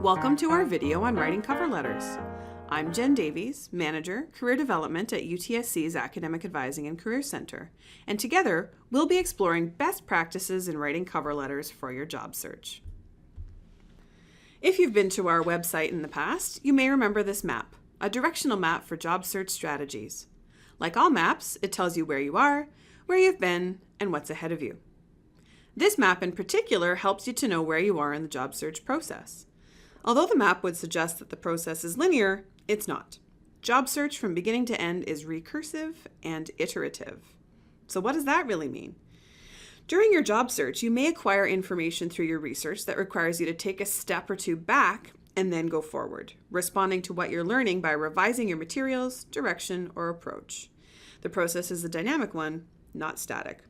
Welcome to our video on writing cover letters. I'm Jen Davies, Manager, Career Development at UTSC's Academic Advising and Career Center, and together we'll be exploring best practices in writing cover letters for your job search. If you've been to our website in the past, you may remember this map, a directional map for job search strategies. Like all maps, it tells you where you are, where you've been, and what's ahead of you. This map in particular helps you to know where you are in the job search process. Although the map would suggest that the process is linear, it's not. Job search from beginning to end is recursive and iterative. So what does that really mean? During your job search, you may acquire information through your research that requires you to take a step or two back and then go forward, responding to what you're learning by revising your materials, direction, or approach. The process is a dynamic one, not static.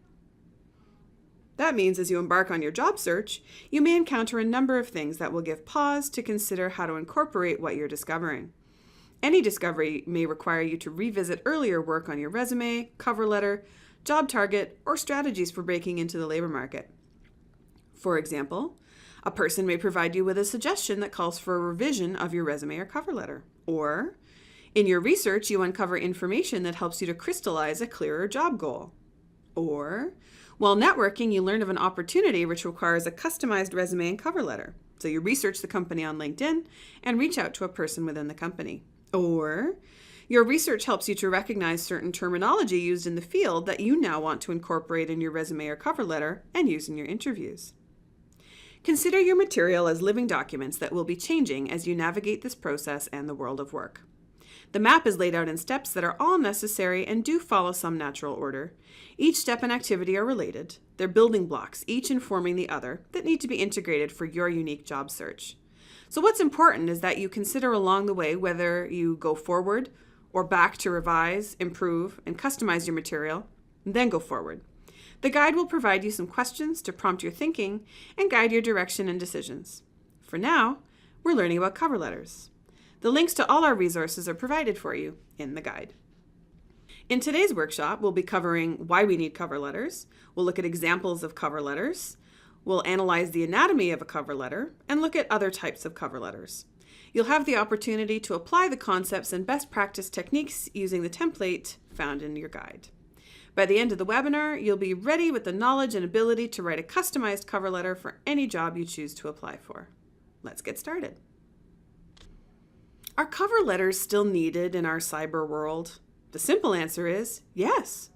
That means as you embark on your job search, you may encounter a number of things that will give pause to consider how to incorporate what you're discovering. Any discovery may require you to revisit earlier work on your resume, cover letter, job target, or strategies for breaking into the labor market. For example, a person may provide you with a suggestion that calls for a revision of your resume or cover letter. Or, in your research, you uncover information that helps you to crystallize a clearer job goal. Or, while networking, you learn of an opportunity which requires a customized resume and cover letter. So you research the company on LinkedIn and reach out to a person within the company. Or your research helps you to recognize certain terminology used in the field that you now want to incorporate in your resume or cover letter and use in your interviews. Consider your material as living documents that will be changing as you navigate this process and the world of work. The map is laid out in steps that are all necessary and do follow some natural order. Each step and activity are related. They're building blocks, each informing the other, that need to be integrated for your unique job search. So what's important is that you consider along the way whether you go forward or back to revise, improve, and customize your material, and then go forward. The guide will provide you some questions to prompt your thinking and guide your direction and decisions. For now, we're learning about cover letters. The links to all our resources are provided for you in the guide. In today's workshop, we'll be covering why we need cover letters. We'll look at examples of cover letters. We'll analyze the anatomy of a cover letter and look at other types of cover letters. You'll have the opportunity to apply the concepts and best practice techniques using the template found in your guide. By the end of the webinar, you'll be ready with the knowledge and ability to write a customized cover letter for any job you choose to apply for. Let's get started. Are cover letters still needed in our cyber world? The simple answer is yes.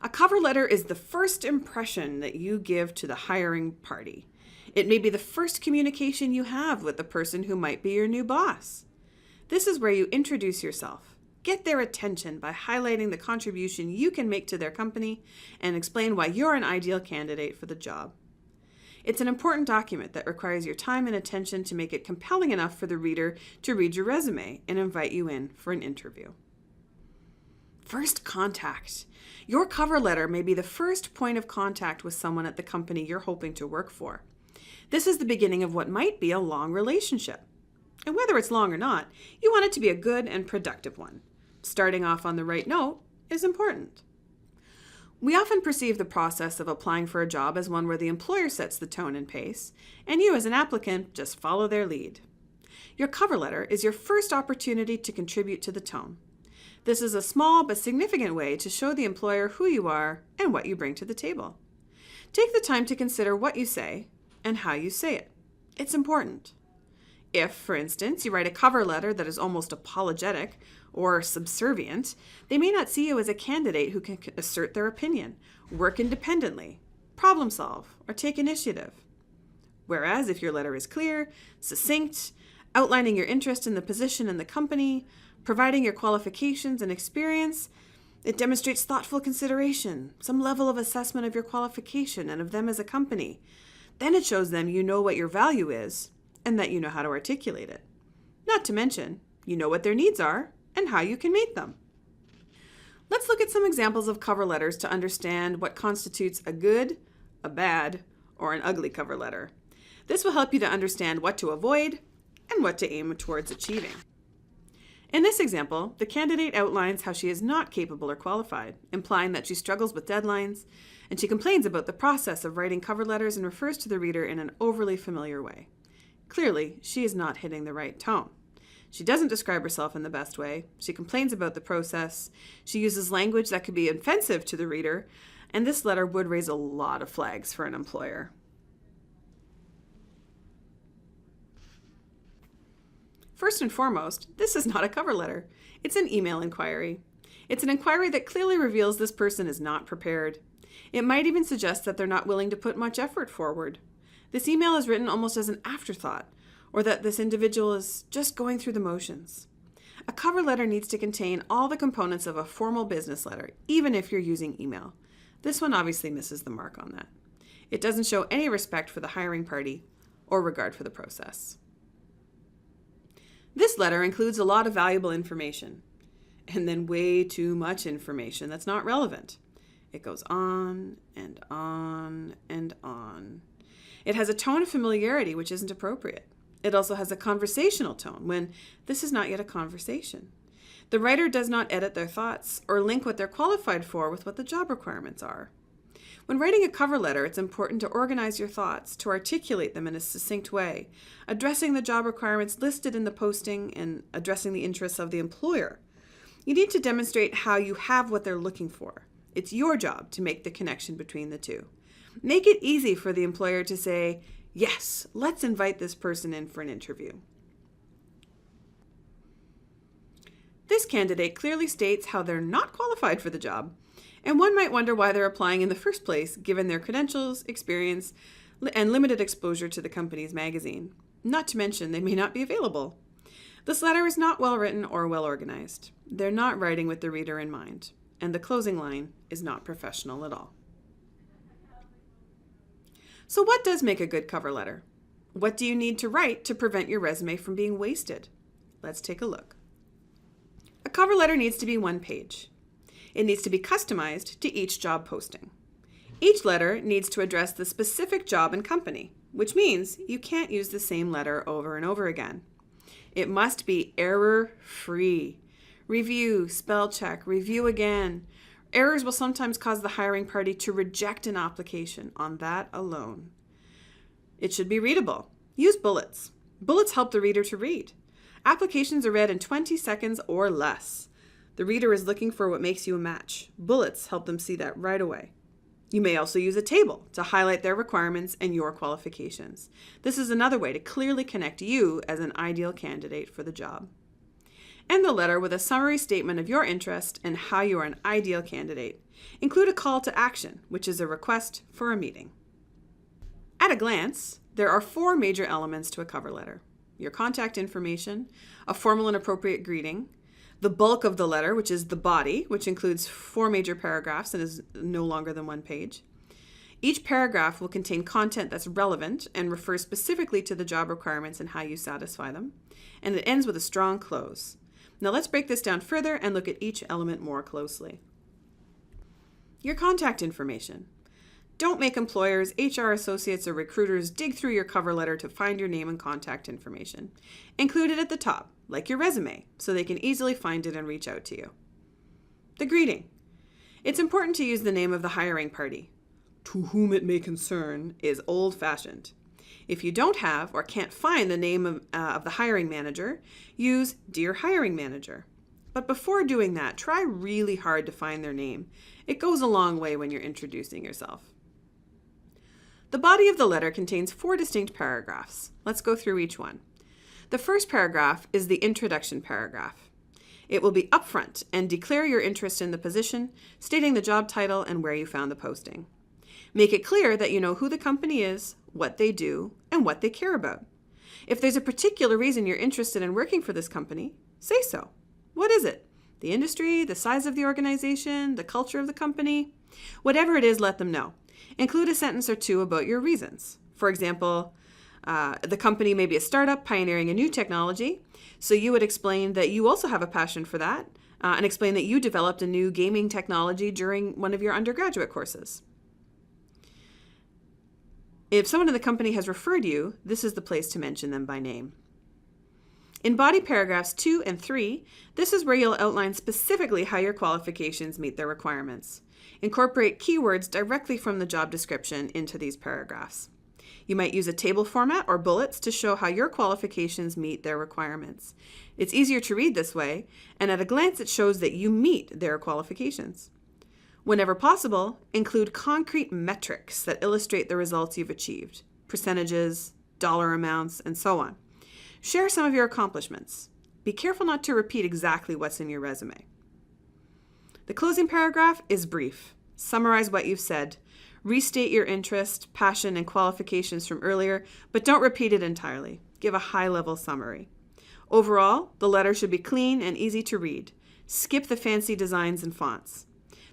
A cover letter is the first impression that you give to the hiring party. It may be the first communication you have with the person who might be your new boss. This is where you introduce yourself, get their attention by highlighting the contribution you can make to their company, and explain why you're an ideal candidate for the job. It's an important document that requires your time and attention to make it compelling enough for the reader to read your resume and invite you in for an interview. First contact. Your cover letter may be the first point of contact with someone at the company you're hoping to work for. This is the beginning of what might be a long relationship. And whether it's long or not, you want it to be a good and productive one. Starting off on the right note is important. We often perceive the process of applying for a job as one where the employer sets the tone and pace, and you as an applicant just follow their lead. Your cover letter is your first opportunity to contribute to the tone. This is a small but significant way to show the employer who you are and what you bring to the table. Take the time to consider what you say and how you say it. It's important. If, for instance, you write a cover letter that is almost apologetic or subservient, they may not see you as a candidate who can assert their opinion, work independently, problem solve, or take initiative. Whereas if your letter is clear, succinct, outlining your interest in the position and the company, providing your qualifications and experience, it demonstrates thoughtful consideration, some level of assessment of your qualification and of them as a company. Then it shows them you know what your value is and that you know how to articulate it. Not to mention, you know what their needs are and how you can meet them. Let's look at some examples of cover letters to understand what constitutes a good, a bad, or an ugly cover letter. This will help you to understand what to avoid and what to aim towards achieving. In this example, the candidate outlines how she is not capable or qualified, implying that she struggles with deadlines, and she complains about the process of writing cover letters and refers to the reader in an overly familiar way. Clearly, she is not hitting the right tone. She doesn't describe herself in the best way. She complains about the process. She uses language that could be offensive to the reader, and this letter would raise a lot of flags for an employer. First and foremost, this is not a cover letter. It's an email inquiry. It's an inquiry that clearly reveals this person is not prepared. It might even suggest that they're not willing to put much effort forward. This email is written almost as an afterthought, or that this individual is just going through the motions. A cover letter needs to contain all the components of a formal business letter, even if you're using email. This one obviously misses the mark on that. It doesn't show any respect for the hiring party or regard for the process. This letter includes a lot of valuable information, and then way too much information that's not relevant. It goes on and on and on. It has a tone of familiarity which isn't appropriate. It also has a conversational tone when this is not yet a conversation. The writer does not edit their thoughts or link what they're qualified for with what the job requirements are. When writing a cover letter, it's important to organize your thoughts, to articulate them in a succinct way, addressing the job requirements listed in the posting and addressing the interests of the employer. You need to demonstrate how you have what they're looking for. It's your job to make the connection between the two. Make it easy for the employer to say, yes, let's invite this person in for an interview. This candidate clearly states how they're not qualified for the job, and one might wonder why they're applying in the first place, given their credentials, experience, and limited exposure to the company's magazine. Not to mention, they may not be available. This letter is not well written or well organized. They're not writing with the reader in mind, and the closing line is not professional at all. So what does make a good cover letter? What do you need to write to prevent your resume from being wasted? Let's take a look. A cover letter needs to be one page. It needs to be customized to each job posting. Each letter needs to address the specific job and company, which means you can't use the same letter over and over again. It must be error-free. Review, spell check, review again. Errors will sometimes cause the hiring party to reject an application on that alone. It should be readable. Use bullets. Bullets help the reader to read. Applications are read in 20 seconds or less. The reader is looking for what makes you a match. Bullets help them see that right away. You may also use a table to highlight their requirements and your qualifications. This is another way to clearly connect you as an ideal candidate for the job. End the letter with a summary statement of your interest and how you are an ideal candidate. Include a call to action, which is a request for a meeting. At a glance, there are 4 major elements to a cover letter: your contact information, a formal and appropriate greeting, the bulk of the letter, which is the body, which includes 4 major paragraphs and is no longer than 1 page. Each paragraph will contain content that's relevant and refers specifically to the job requirements and how you satisfy them. And it ends with a strong close. Now let's break this down further and look at each element more closely. Your contact information. Don't make employers, HR associates, or recruiters dig through your cover letter to find your name and contact information. Include it at the top, like your resume, so they can easily find it and reach out to you. The greeting. It's important to use the name of the hiring party. To whom it may concern is old-fashioned. If you don't have or can't find the name of the hiring manager, use Dear Hiring Manager. But before doing that, try really hard to find their name. It goes a long way when you're introducing yourself. The body of the letter contains 4 distinct paragraphs. Let's go through each one. The first paragraph is the introduction paragraph. It will be upfront and declare your interest in the position, stating the job title and where you found the posting. Make it clear that you know who the company is, what they do, and what they care about. If there's a particular reason you're interested in working for this company, say so. What is it? The industry, the size of the organization, the culture of the company? Whatever it is, let them know. Include a sentence or 2 about your reasons. For example, the company may be a startup pioneering a new technology, so you would explain that you also have a passion for that, and explain that you developed a new gaming technology during one of your undergraduate courses. If someone in the company has referred you, this is the place to mention them by name. In body paragraphs 2 and 3, this is where you'll outline specifically how your qualifications meet their requirements. Incorporate keywords directly from the job description into these paragraphs. You might use a table format or bullets to show how your qualifications meet their requirements. It's easier to read this way, and at a glance it shows that you meet their qualifications. Whenever possible, include concrete metrics that illustrate the results you've achieved, percentages, dollar amounts, and so on. Share some of your accomplishments. Be careful not to repeat exactly what's in your resume. The closing paragraph is brief. Summarize what you've said. Restate your interest, passion, and qualifications from earlier, but don't repeat it entirely. Give a high-level summary. Overall, the letter should be clean and easy to read. Skip the fancy designs and fonts.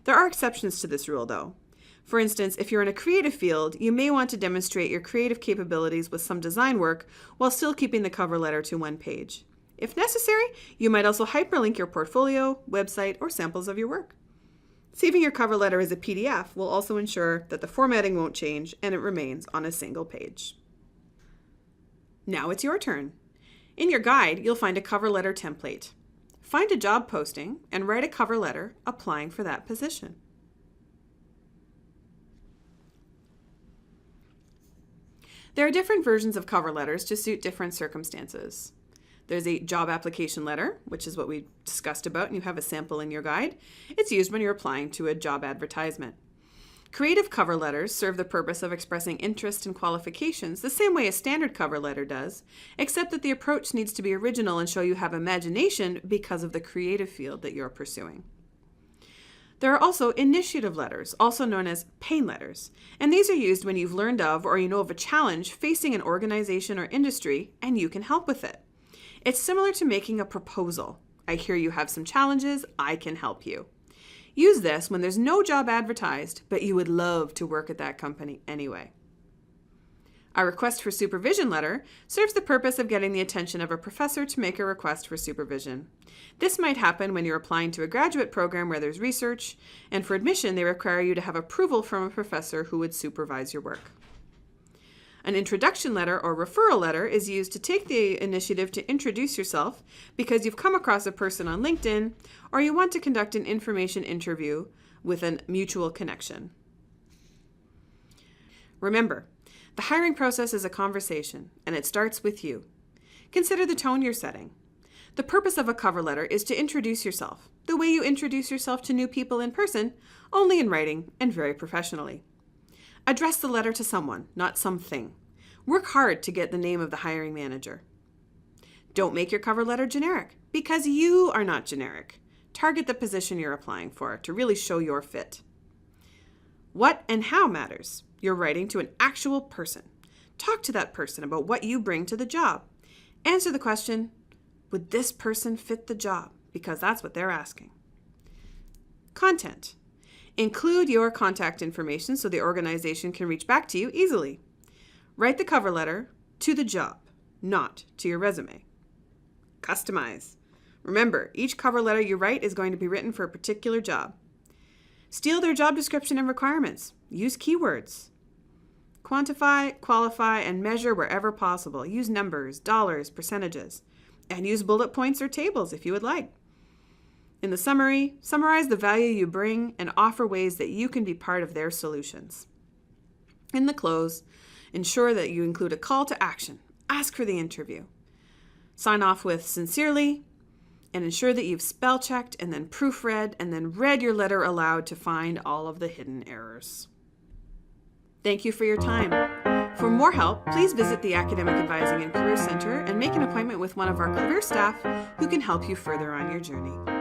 There are exceptions to this rule, though. For instance, if you're in a creative field, you may want to demonstrate your creative capabilities with some design work while still keeping the cover letter to one page. If necessary, you might also hyperlink your portfolio, website, or samples of your work. Saving your cover letter as a PDF will also ensure that the formatting won't change and it remains on a single page. Now it's your turn. In your guide, you'll find a cover letter template. Find a job posting and write a cover letter applying for that position. There are different versions of cover letters to suit different circumstances. There's a job application letter, which is what we discussed about, and you have a sample in your guide. It's used when you're applying to a job advertisement. Creative cover letters serve the purpose of expressing interest and qualifications the same way a standard cover letter does, except that the approach needs to be original and show you have imagination because of the creative field that you're pursuing. There are also initiative letters, also known as pain letters, and these are used when you've learned of or you know of a challenge facing an organization or industry and you can help with it. It's similar to making a proposal. I hear you have some challenges, I can help you. Use this when there's no job advertised, but you would love to work at that company anyway. A request for supervision letter serves the purpose of getting the attention of a professor to make a request for supervision. This might happen when you're applying to a graduate program where there's research, and for admission they require you to have approval from a professor who would supervise your work. An introduction letter or referral letter is used to take the initiative to introduce yourself because you've come across a person on LinkedIn or you want to conduct an information interview with a mutual connection. Remember, the hiring process is a conversation and it starts with you. Consider the tone you're setting. The purpose of a cover letter is to introduce yourself, the way you introduce yourself to new people in person, only in writing and very professionally. Address the letter to someone, not something. Work hard to get the name of the hiring manager. Don't make your cover letter generic, because you are not generic. Target the position you're applying for to really show your fit. What and how matters. You're writing to an actual person. Talk to that person about what you bring to the job. Answer the question, would this person fit the job? Because that's what they're asking. Content. Include your contact information so the organization can reach back to you easily. Write the cover letter to the job, not to your resume. Customize. Remember, each cover letter you write is going to be written for a particular job. Steal their job description and requirements. Use keywords. Quantify, qualify, and measure wherever possible. Use numbers, dollars, percentages, and use bullet points or tables if you would like. In the summary, summarize the value you bring and offer ways that you can be part of their solutions. In the close, ensure that you include a call to action. Ask for the interview. Sign off with sincerely, and ensure that you've spell checked and then proofread and then read your letter aloud to find all of the hidden errors. Thank you for your time. For more help, please visit the Academic Advising and Career Center and make an appointment with one of our career staff who can help you further on your journey.